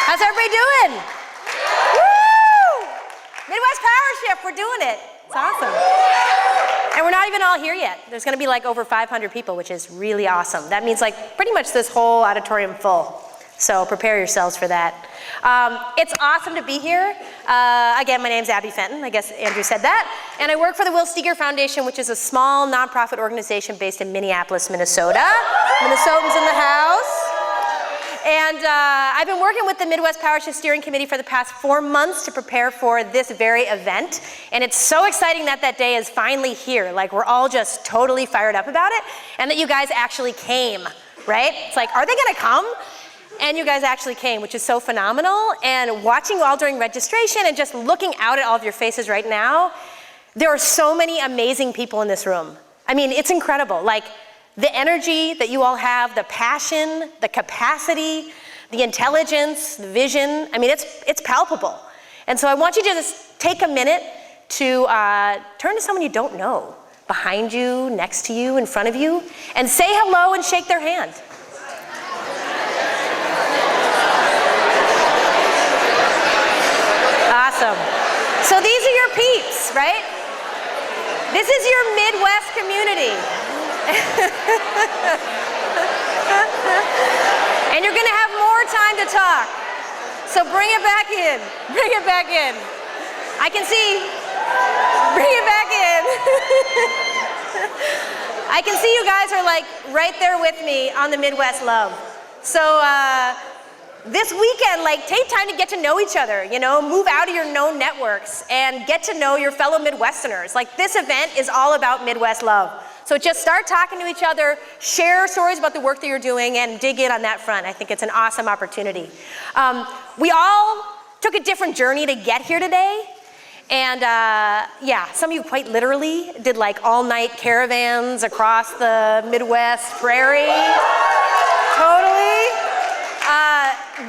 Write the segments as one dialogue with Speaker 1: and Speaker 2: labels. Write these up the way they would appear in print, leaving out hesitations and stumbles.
Speaker 1: How's everybody doing? Woo! Midwest Powershift, we're doing it. It's awesome. And we're not even all here yet. There's gonna be like over 500 people, which is really awesome. That means like pretty much this whole auditorium full. So prepare yourselves for that. It's awesome to be here. Again, my name's Abby Fenton. I guess Andrew said that. And I work for the Will Steger Foundation, which is a small nonprofit organization based in Minneapolis, Minnesota. Minnesotans in the house. And I've been working with the Midwest Powershift Steering Committee for the past 4 months to prepare for this very event. And it's so exciting that that day is finally here. Like, we're all just totally fired up about it. And that you guys actually came, right? It's like, are they gonna come? And you guys actually came, which is so phenomenal. And watching you all during registration and just looking out at all of your faces right now, there are so many amazing people in this room. I mean, it's incredible. Like, the energy that you all have, the passion, the capacity, the intelligence, the vision, I mean, it's palpable. And so I want you to just take a minute to turn to someone you don't know, behind you, next to you, in front of you, and say hello and shake their hand. Awesome. So these are your peeps, right? This is your Midwest community. And you're gonna have more time to talk. So bring it back in. Bring it back in. I can see. Bring it back in. I can see you guys are like right there with me on the Midwest love. So this weekend, like, take time to get to know each other, you know, move out of your known networks and get to know your fellow Midwesterners. Like, this event is all about Midwest love. So just start talking to each other, share stories about the work that you're doing, and dig in on that front. I think it's an awesome opportunity. We all took a different journey to get here today. And yeah, some of you quite literally did like all-night caravans across the Midwest prairie. Totally.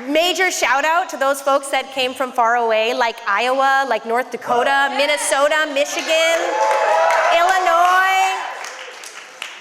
Speaker 1: Major shout out to those folks that came from far away, like Iowa, like North Dakota, Minnesota, Michigan, Illinois,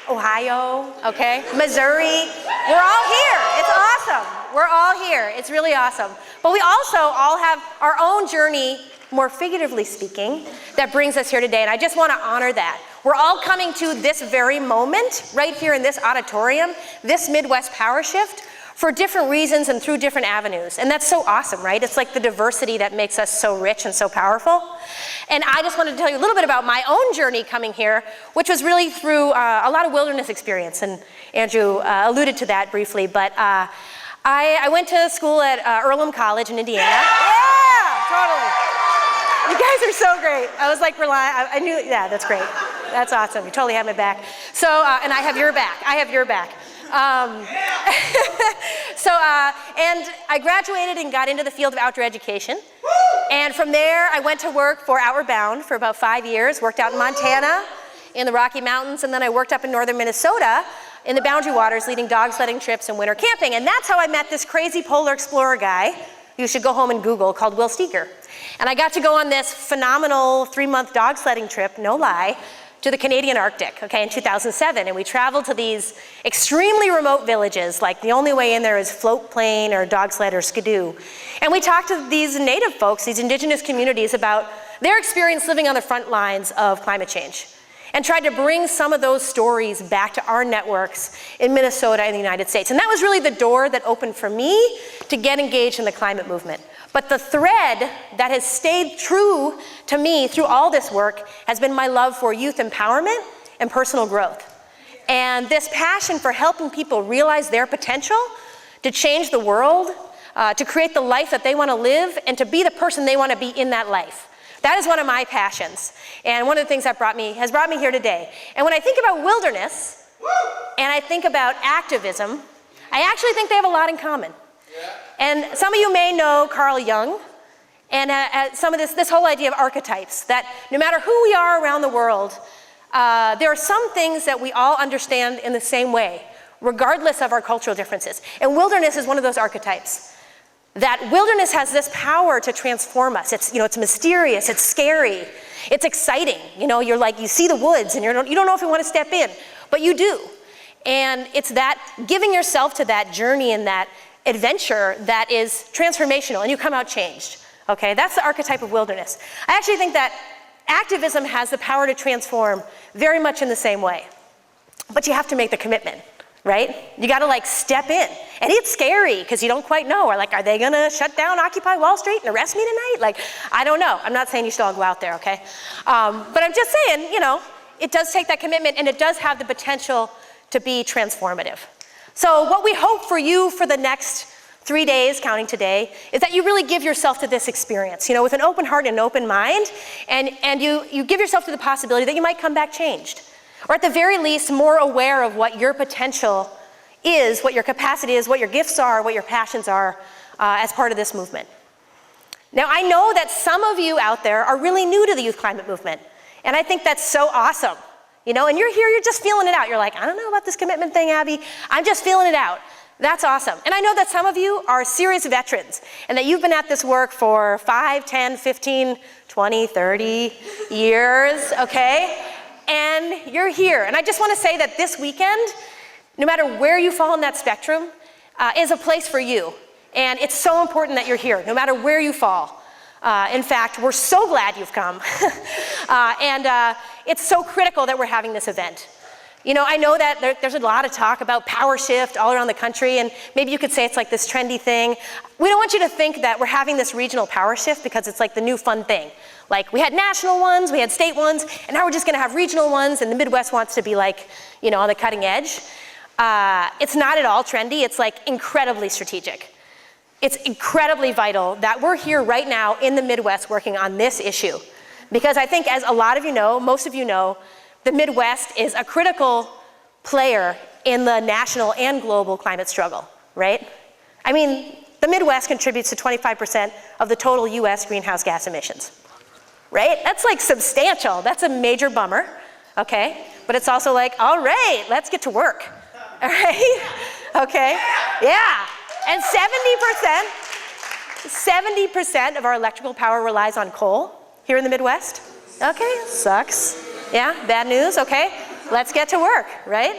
Speaker 1: Ohio, okay, Missouri. We're all here. It's awesome. We're all here. It's really awesome. But we also all have our own journey, more figuratively speaking, that brings us here today. And I just want to honor that. We're all coming to this very moment right here in this auditorium, this Midwest Powershift, for different reasons and through different avenues. And that's so awesome, right? It's like the diversity that makes us so rich and so powerful. And I just wanted to tell you a little bit about my own journey coming here, which was really through a lot of wilderness experience. And Andrew alluded to that briefly, but I went to school at Earlham College in Indiana. Yeah, totally. You guys are so great. I was like relying, I knew, yeah, that's great. That's awesome. You totally have my back. So, and I have your back. I have your back. And I graduated and got into the field of outdoor education. And from there, I went to work for Outward Bound for about 5 years, worked out in Montana, in the Rocky Mountains, and then I worked up in northern Minnesota in the Boundary Waters, leading dog sledding trips and winter camping. And that's how I met this crazy polar explorer guy, you should go home and Google, called Will Steger. And I got to go on this phenomenal 3-month dog sledding trip, no lie, to the Canadian Arctic, okay, in 2007. And we traveled to these extremely remote villages, like the only way in there is float plane or dog sled or skidoo. And we talked to these native folks, these indigenous communities, about their experience living on the front lines of climate change, and tried to bring some of those stories back to our networks in Minnesota and the United States. And that was really the door that opened for me to get engaged in the climate movement. But the thread that has stayed true to me through all this work has been my love for youth empowerment and personal growth. And this passion for helping people realize their potential to change the world, to create the life that they want to live, and to be the person they want to be in that life. That is one of my passions. And one of the things that has brought me here today. And when I think about wilderness, and I think about activism, I actually think they have a lot in common. And some of you may know Carl Jung, and some of this whole idea of archetypes, that no matter who we are around the world, there are some things that we all understand in the same way, regardless of our cultural differences. And wilderness is one of those archetypes. That wilderness has this power to transform us. It's, you know, it's mysterious, it's scary, it's exciting. You know, you're like, you see the woods and you don't know if you want to step in, but you do. And it's that giving yourself to that journey and that adventure that is transformational and you come out changed, okay? That's the archetype of wilderness. I actually think that activism has the power to transform very much in the same way, but you have to make the commitment, right? You gotta like step in, and it's scary because you don't quite know, or like, are they gonna shut down Occupy Wall Street and arrest me tonight? Like, I don't know. I'm not saying you should all go out there, okay? But I'm just saying, you know, it does take that commitment and it does have the potential to be transformative. So what we hope for you for the next 3 days, counting today, is that you really give yourself to this experience, you know, with an open heart and an open mind, and you give yourself to the possibility that you might come back changed, or at the very least, more aware of what your potential is, what your capacity is, what your gifts are, what your passions are as part of this movement. Now, I know that some of you out there are really new to the youth climate movement, and I think that's so awesome. You know, and you're here, you're just feeling it out. You're like, I don't know about this commitment thing, Abby. I'm just feeling it out. That's awesome. And I know that some of you are serious veterans and that you've been at this work for 5, 10, 15, 20, 30 years, okay? And you're here. And I just want to say that this weekend, no matter where you fall in that spectrum, is a place for you. And it's so important that you're here, no matter where you fall. In fact, we're so glad you've come. It's so critical that we're having this event. You know, I know that there's a lot of talk about Powershift all around the country, and maybe you could say it's like this trendy thing. We don't want you to think that we're having this regional Powershift because it's like the new fun thing. Like, we had national ones, we had state ones, and now we're just gonna have regional ones, and the Midwest wants to be like, you know, on the cutting edge. It's not at all trendy, it's like incredibly strategic. It's incredibly vital that we're here right now in the Midwest working on this issue. Because I think, as a lot of you know, most of you know, the Midwest is a critical player in the national and global climate struggle, right? I mean, the Midwest contributes to 25% of the total US greenhouse gas emissions, right? That's like substantial. That's a major bummer, okay? But it's also like, all right, let's get to work, all right? Okay, yeah. And 70% of our electrical power relies on coal here in the Midwest. Okay, sucks. Yeah, bad news, okay. Let's get to work, right?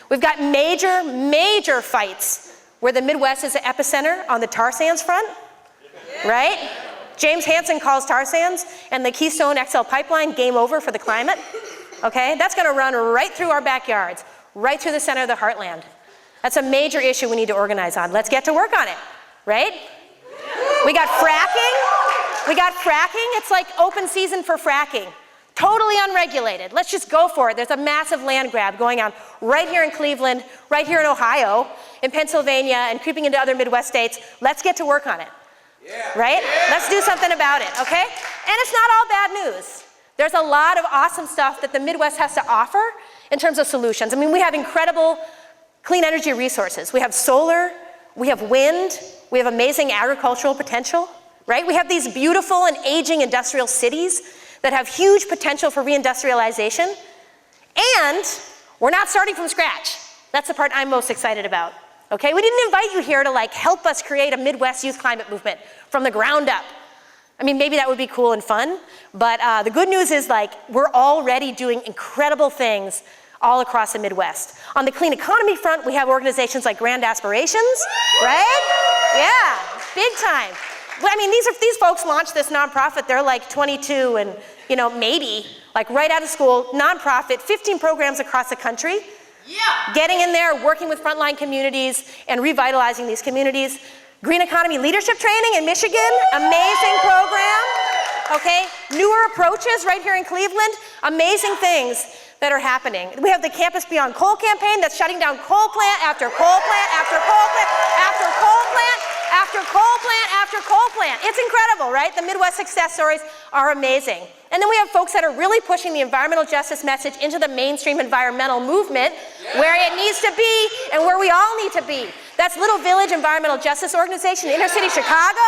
Speaker 1: We've got major fights where the Midwest is the epicenter on the tar sands front, right? James Hansen calls tar sands and the Keystone XL pipeline game over for the climate, okay? That's gonna run right through our backyards, right through the center of the heartland. That's a major issue we need to organize on. Let's get to work on it, right? We got fracking. It's like open season for fracking. Totally unregulated. Let's just go for it. There's a massive land grab going on right here in Cleveland, right here in Ohio, in Pennsylvania, and creeping into other Midwest states. Let's get to work on it, right? Let's do something about it, okay? And it's not all bad news. There's a lot of awesome stuff that the Midwest has to offer in terms of solutions. I mean, we have incredible clean energy resources. We have solar, we have wind, we have amazing agricultural potential, right? We have these beautiful and aging industrial cities that have huge potential for reindustrialization, and we're not starting from scratch. That's the part I'm most excited about, okay? We didn't invite you here to like help us create a Midwest youth climate movement from the ground up. I mean, maybe that would be cool and fun, but the good news is like we're already doing incredible things all across the Midwest. On the clean economy front, we have organizations like Grand Aspirations, right? Yeah, big time. I mean, these folks launched this nonprofit. They're like 22 and, you know, maybe like right out of school, nonprofit, 15 programs across the country. Yeah. Getting in there, working with frontline communities and revitalizing these communities. Green Economy Leadership Training in Michigan, amazing program, okay? Newer approaches right here in Cleveland, amazing things that are happening. We have the Campus Beyond Coal campaign that's shutting down coal plant after coal plant after coal plant after coal plant after coal plant after coal plant. It's incredible, right? The Midwest success stories are amazing. And then we have folks that are really pushing the environmental justice message into the mainstream environmental movement where it needs to be and where we all need to be. That's Little Village Environmental Justice Organization, Inner City Chicago.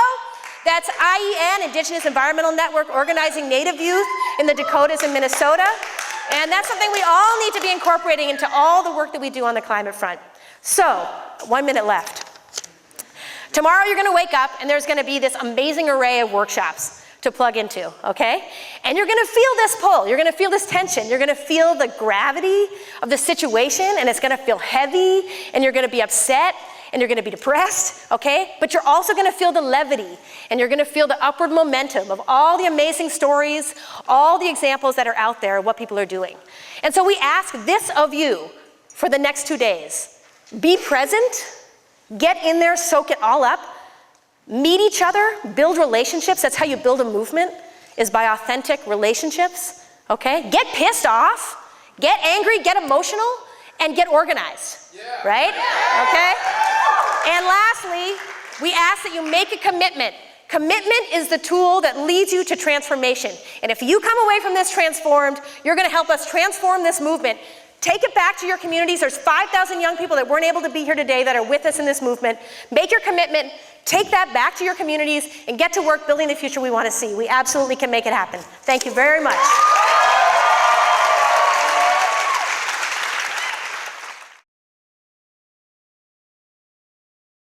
Speaker 1: That's IEN, Indigenous Environmental Network, organizing Native youth in the Dakotas and Minnesota. And that's something we all need to be incorporating into all the work that we do on the climate front. So, 1 minute left. Tomorrow you're gonna wake up and there's gonna be this amazing array of workshops to plug into, okay? And you're gonna feel this pull, you're gonna feel this tension, you're gonna feel the gravity of the situation, and it's gonna feel heavy, and you're gonna be upset, and you're gonna be depressed, okay? But you're also gonna feel the levity, and you're gonna feel the upward momentum of all the amazing stories, all the examples that are out there of what people are doing. And so we ask this of you for the next 2 days. Be present, get in there, soak it all up, meet each other, build relationships. That's how you build a movement, is by authentic relationships, okay? Get pissed off, get angry, get emotional, and get organized, right? Okay? And lastly, we ask that you make a commitment. Commitment is the tool that leads you to transformation. And if you come away from this transformed, you're gonna help us transform this movement. Take it back to your communities. There's 5,000 young people that weren't able to be here today that are with us in this movement. Make your commitment, take that back to your communities, and get to work building the future we want to see. We absolutely can make it happen. Thank you very much.